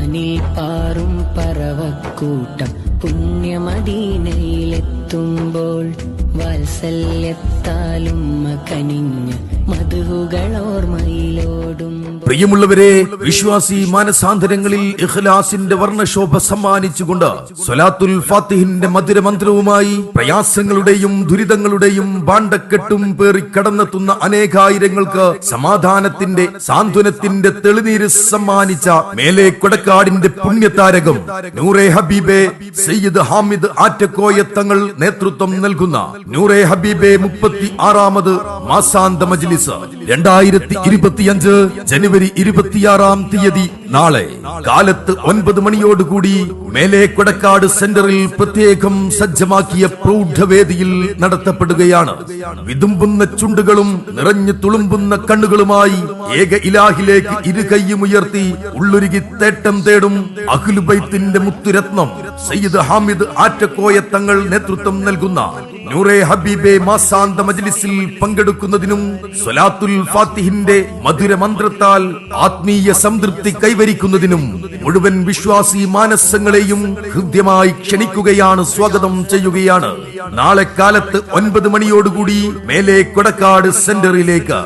വാനിൽ പാറും പറവക്കൂട്ടം പുണ്യമദീനയിലെത്തുമ്പോൾ വാത്സല്യത്താലും കനിഞ്ഞ മധുഹുകളോർമയിലോടും. പ്രിയമുള്ളവരെ, വിശ്വാസി മാനസാന്തരങ്ങളിൽ ഇഖ്ലാസിന്റെ വർണ്ണശോഭ സമ്മാനിച്ചുകൊണ്ട് സ്വലാത്തുൽ ഫാത്തിഹിന്റെ മധുരമന്ത്രവുമായി പ്രയാസങ്ങളുടെയും ദുരിതങ്ങളുടെയും ബാണ്ടക്കെട്ടും പേറി കടന്നെത്തുന്ന അനേകായിരങ്ങൾക്ക് സമാധാനത്തിന്റെ സാന്ത്വനത്തിന്റെ തെളിനീര് സമ്മാനിച്ച മേലെ കൊടക്കാടിന്റെ പുണ്യതാരകം നൂറെ ഹബീബെ സയ്യിദ് ഹാമിദ് ആറ്റക്കോയ തങ്ങൾ നേതൃത്വം നൽകുന്ന നൂറെ ഹബീബെ 36ാമത് മാസാന്ത മജ്ലിസ് 2025 ജനുവരി 26-ാം തീയതി നാളെ കാലത്ത് 9 മണിയോടുകൂടി മേലെ കൊടക്കാട് സെന്ററിൽ പ്രത്യേകം സജ്ജമാക്കിയ പ്രൗഢവേദിയിൽ നടത്തപ്പെടുകയാണ്. വിതുമ്പുന്ന ചുണ്ടുകളും നിറഞ്ഞു തുളുമ്പുന്ന കണ്ണുകളുമായി ഏക ഇലാഹിലേക്ക് ഇരുകൈയുമുയർത്തി ഉള്ളുരുകി തേട്ടം തേടും അഹ്ലുബൈത്തിന്റെ മുത്തുരത്നം സയ്യിദ് ഹാമിദ് ആറ്റക്കോയ തങ്ങൾ നേതൃത്വം നൽകുന്ന നൂറെ ഹബീബെ മാസാന്ത മജ്ലിസിൽ പങ്കെടുക്കുന്നതിനും സ്വലാത്തുൽ ഫാത്തിഹിന്റെ മധുരമന്ത്രത്താൽ ആത്മീയ സംതൃപ്തി കൈവരിക്കുന്നതിനും മുഴുവൻ വിശ്വാസി മാനസങ്ങളെയും ഹൃദ്യമായി ക്ഷണിക്കുകയാണ്, സ്വാഗതം ചെയ്യുകയാണ്. നാളെ കാലത്ത് 9 മണിയോടുകൂടി മേലെ കൊടക്കാട് സെന്ററിലേക്ക്.